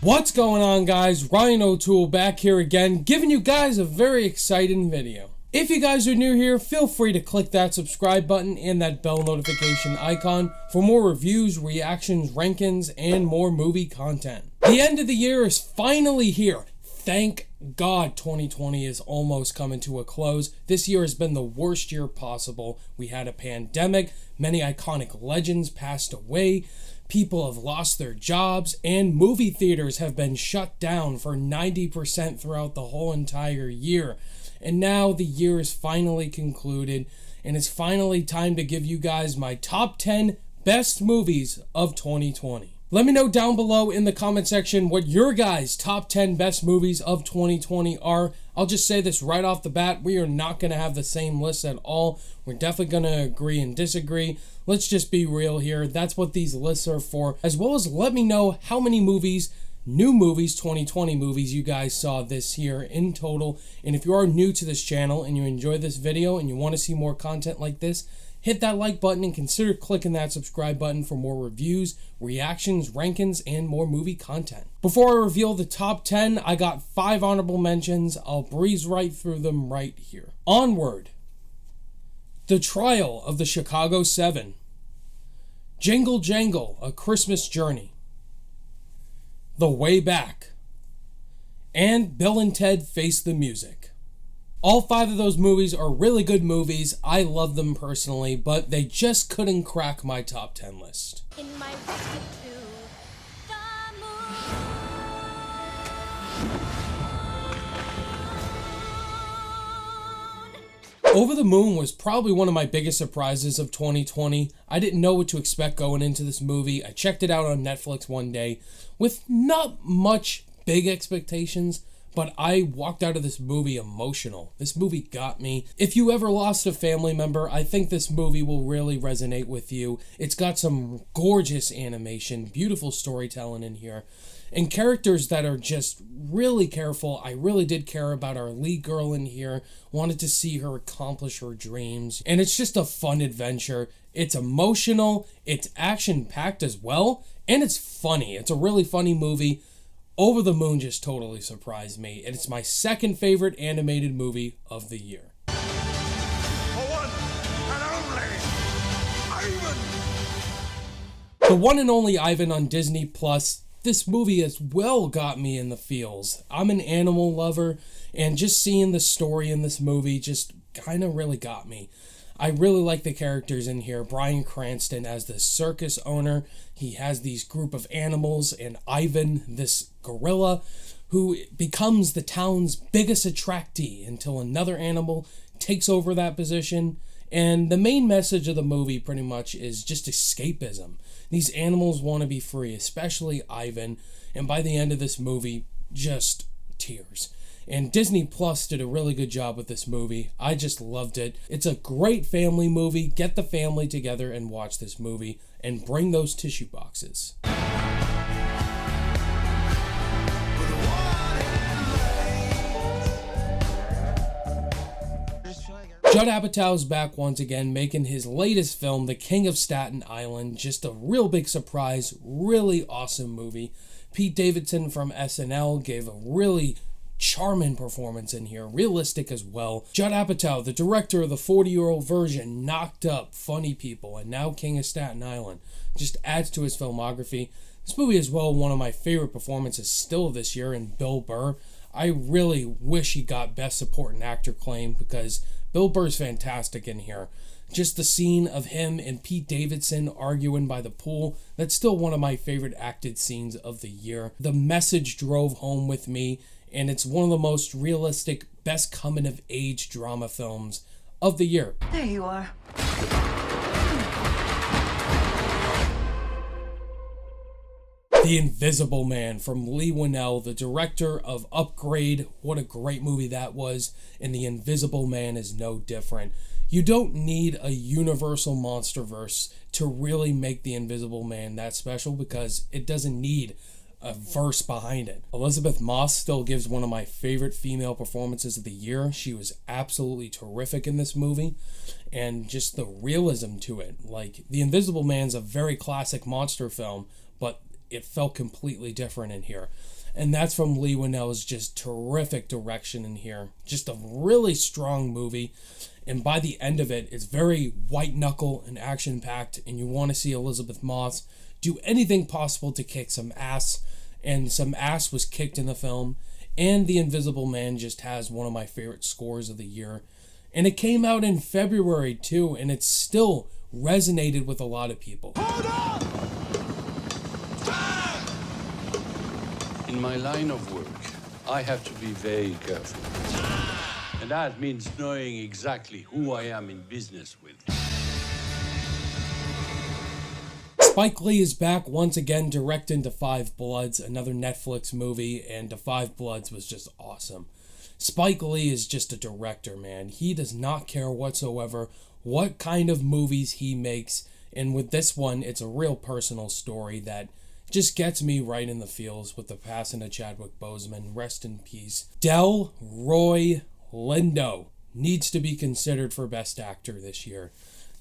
What's going on, guys? Ryan O'Toole back here again, giving you guys a very exciting video. If you guys are new here, feel free to click that subscribe button and that bell notification icon for more reviews, reactions, rankings, and more movie content. The end of the year is finally here. Thank God 2020 is almost coming to a close. This year has been the worst year possible. We had a pandemic, many iconic legends passed away, people have lost their jobs, and movie theaters have been shut down for 90% throughout the whole entire year. And now the year is finally concluded, and it's finally time to give you guys my top 10 best movies of 2020. Let me know down below in the comment section what your guys' top 10 best movies of 2020 are. I'll just say this right off the bat, we are not going to have the same list at all. We're definitely going to agree and disagree. Let's just be real here. That's what these lists are for. As well as let me know how many movies, new movies, 2020 movies you guys saw this year in total. And if you are new to this channel and you enjoy this video and you want to see more content like this, hit that like button and consider clicking that subscribe button for more reviews, reactions, rankings, and more movie content. Before I reveal the top 10, I got 5 honorable mentions. I'll breeze right through them right here. Onward. The Trial of the Chicago 7. Jingle Jangle, A Christmas Journey. The Way Back. And Bill and Ted Face the Music. All 5 of those movies are really good movies. I love them personally, but they just couldn't crack my top 10 list. In my rescue to the moon. Over the Moon was probably one of my biggest surprises of 2020. I didn't know what to expect going into this movie. I checked it out on Netflix one day with not much big expectations, but I walked out of this movie emotional. This movie got me. If you ever lost a family member, I think this movie will really resonate with you. It's got some gorgeous animation, beautiful storytelling in here, and characters that are just really careful. I really did care about our lead girl in here, wanted to see her accomplish her dreams, and it's just a fun adventure. It's emotional, it's action-packed as well, and it's funny. It's a really funny movie. Over the Moon just totally surprised me, and it's my second favorite animated movie of the year. The one and only Ivan! The One and Only Ivan on Disney Plus. This movie as well got me in the feels. I'm an animal lover, and just seeing the story in this movie just kind of really got me. I really like the characters in here. Bryan Cranston as the circus owner. He has these group of animals, and Ivan, this gorilla, who becomes the town's biggest attractee until another animal takes over that position. And the main message of the movie pretty much is just escapism. These animals want to be free, especially Ivan. And by the end of this movie, just tears. And Disney Plus did a really good job with this movie. I just loved it. It's a great family movie. Get the family together and watch this movie. And bring those tissue boxes. Judd Apatow's back once again, making his latest film, The King of Staten Island. Just a real big surprise. Really awesome movie. Pete Davidson from SNL gave a really charming performance in here, realistic as well. Judd Apatow, the director of the 40-year-old version, Knocked Up, Funny People, and now King of Staten Island, just adds to his filmography. This movie as well, one of my favorite performances still this year in Bill Burr. I really wish he got Best Supporting Actor claim because Bill Burr's fantastic in here. Just the scene of him and Pete Davidson arguing by the pool, that's still one of my favorite acted scenes of the year. The message drove home with me, and it's one of the most realistic, best coming-of-age drama films of the year. There you are. The Invisible Man from Lee Winnell, the director of Upgrade. What a great movie that was, and The Invisible Man is no different. You don't need a universal monsterverse to really make The Invisible Man that special because it doesn't need a verse behind it. Elizabeth Moss still gives one of my favorite female performances of the year. She was absolutely terrific in this movie, and just the realism to it. Like, The Invisible Man's a very classic monster film, but it felt completely different in here. and that's from Leigh Whannell's just terrific direction in here. Just a really strong movie, and by the end of it, it's very white-knuckle and action-packed, and you want to see Elizabeth Moss do anything possible to kick some ass, and some ass was kicked in the film, and The Invisible Man just has one of my favorite scores of the year, and it came out in February too, and it still resonated with a lot of people. In my line of work, I have to be very careful. And that means knowing exactly who I am in business with. Spike Lee is back once again directing Da 5 Bloods, another Netflix movie, and Da 5 Bloods was just awesome. Spike Lee is just a director, man. He does not care whatsoever what kind of movies he makes, and with this one, it's a real personal story that just gets me right in the feels with the passing of Chadwick Boseman. Rest in peace. Delroy Lindo needs to be considered for Best Actor this year.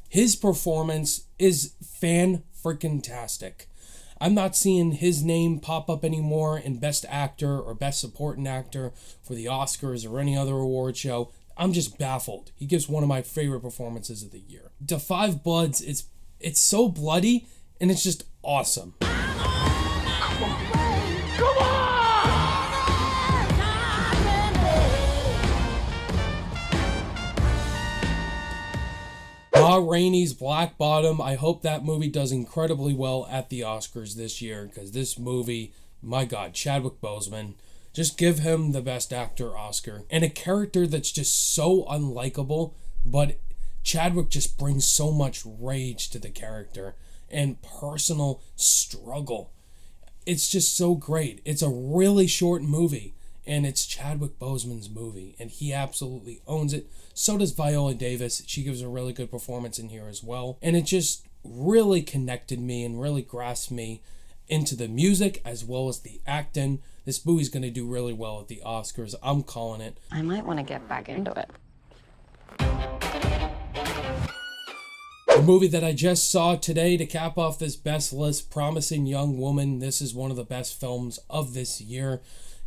His performance is fan-freaking-tastic. I'm not seeing his name pop up anymore in Best Actor or Best Supporting Actor for the Oscars or any other award show. I'm just baffled. He gives one of my favorite performances of the year. Da 5 Bloods, it's so bloody, and it's just awesome. Ma Rainey's Black Bottom. I hope that movie does incredibly well at the Oscars this year, because this movie, my God, Chadwick Boseman, just give him the Best Actor Oscar. And a character that's just so unlikable, but Chadwick just brings so much rage to the character and personal struggle. It's just so great. It's a really short movie, and it's Chadwick Boseman's movie, and he absolutely owns it. So does Viola Davis. She gives a really good performance in here as well. And it just really connected me and really grasped me into the music as well as the acting. This movie's going to do really well at the Oscars. I'm calling it. I might want to get back into it. The movie that I just saw today to cap off this best list, Promising Young Woman. This is one of the best films of this year.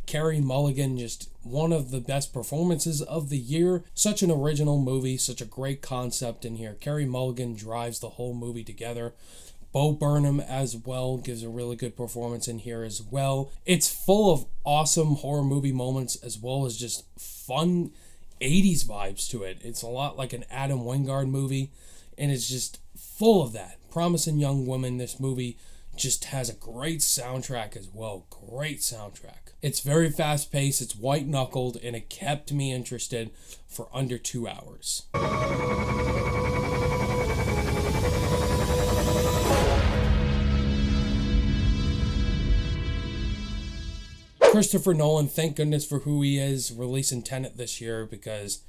Carey Mulligan, just one of the best performances of the year. Such an original movie, such a great concept in here. Carey Mulligan drives the whole movie together. Bo Burnham as well gives a really good performance in here as well. It's full of awesome horror movie moments as well as just fun 80s vibes to it. It's a lot like an Adam Wingard movie, and it's just full of that. Promising Young Woman, this movie just has a great soundtrack as well. Great soundtrack. It's very fast-paced, it's white-knuckled, and it kept me interested for under 2 hours. Christopher Nolan, thank goodness for who he is, releasing Tenet this year, because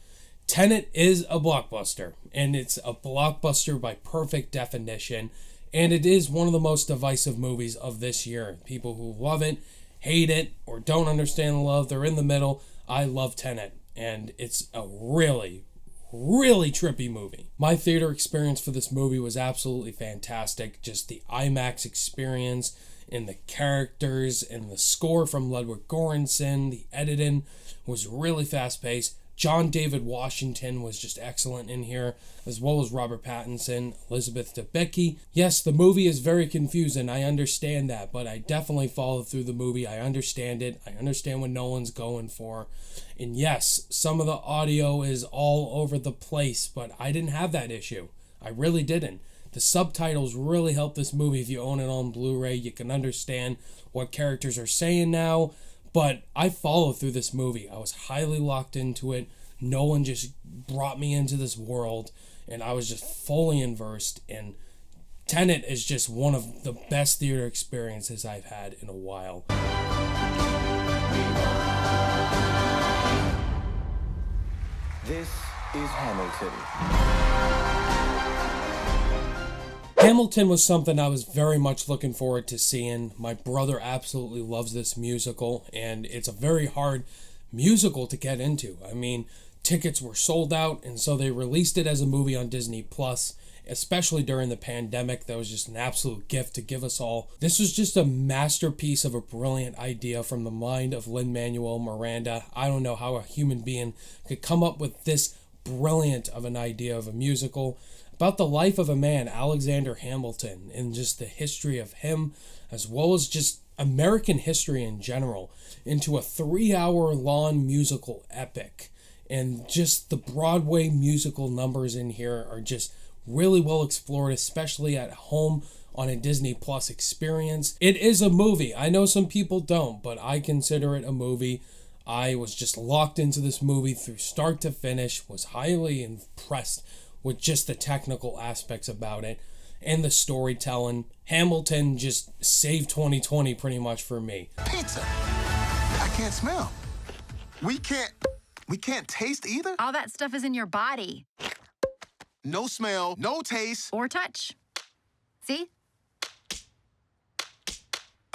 Tenet is a blockbuster, and it's a blockbuster by perfect definition, and it is one of the most divisive movies of this year. People who love it, hate it, or don't understand the love, they're in the middle. I love Tenet, and it's a really, really trippy movie. My theater experience for this movie was absolutely fantastic. Just the IMAX experience, and the characters, and the score from Ludwig Göransson, the editing was really fast-paced. John David Washington was just excellent in here, as well as Robert Pattinson, Elizabeth Debicki. Yes, the movie is very confusing, I understand that, but I definitely followed through the movie. I understand it. I understand what Nolan's going for. And yes, some of the audio is all over the place, but I didn't have that issue. I really didn't. The subtitles really help this movie. If you own it on Blu-ray, you can understand what characters are saying now. But I followed through this movie. I was highly locked into it. Nolan just brought me into this world, and I was just fully immersed. And Tenet is just one of the best theater experiences I've had in a while. This is Hamilton. Hamilton was something I was very much looking forward to seeing. My brother absolutely loves this musical, and it's a very hard musical to get into. I mean, tickets were sold out, and so they released it as a movie on Disney Plus. especially during the pandemic. That was just an absolute gift to give us all. This was just a masterpiece of a brilliant idea from the mind of Lin-Manuel Miranda. I don't know how a human being could come up with this brilliant of an idea of a musical about the life of a man, Alexander Hamilton, and just the history of him, as well as just American history in general, into a 3-hour long musical epic. And just the Broadway musical numbers in here are just really well explored, especially at home on a Disney Plus experience. It is a movie. I know some people don't, but I consider it a movie. I was just locked into this movie through start to finish, was highly impressed with just the technical aspects about it and the storytelling. Hamilton just saved 2020 pretty much for me. Pizza. I can't smell. We can't taste either? All that stuff is in your body. No smell, no taste. Or touch. See?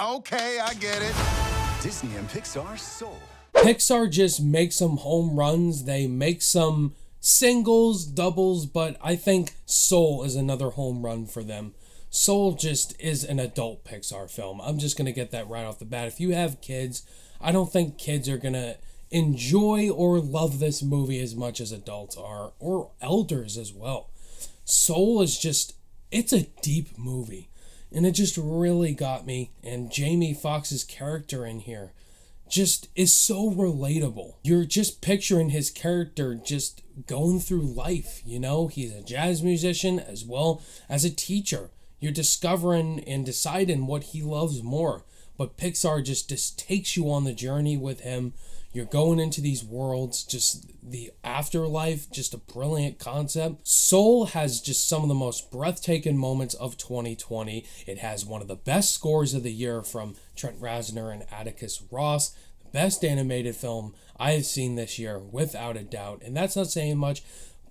Okay, I get it. Disney and Pixar's Soul. Pixar just makes some home runs. They make some singles, doubles, but I think Soul is another home run for them. Soul just is an adult Pixar film. I'm just going to get that right off the bat. If you have kids, I don't think kids are going to enjoy or love this movie as much as adults are, or elders as well. Soul is just, it's a deep movie, and it just really got me. And Jamie Foxx's character in here just is so relatable. You're just picturing his character just going through life, you know? He's a jazz musician as well as a teacher. You're discovering and deciding what he loves more. But Pixar just takes you on the journey with him. You're going into these worlds, just the afterlife, just a brilliant concept. Soul has just some of the most breathtaking moments of 2020. It has one of the best scores of the year from Trent Reznor and Atticus Ross. The best animated film I have seen this year, without a doubt. And that's not saying much,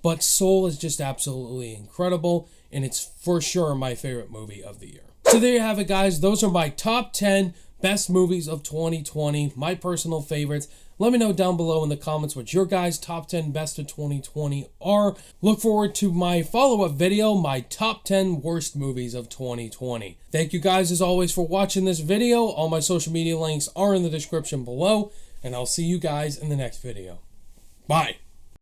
but Soul is just absolutely incredible, and it's for sure my favorite movie of the year. So there you have it, guys. Those are my top 10 best movies of 2020, my personal favorites. Let me know down below in the comments what your guys' top 10 best of 2020 are. Look forward to my follow-up video, my top 10 worst movies of 2020. Thank you guys as always for watching this video. All my social media links are in the description below, and I'll see you guys in the next video. Bye.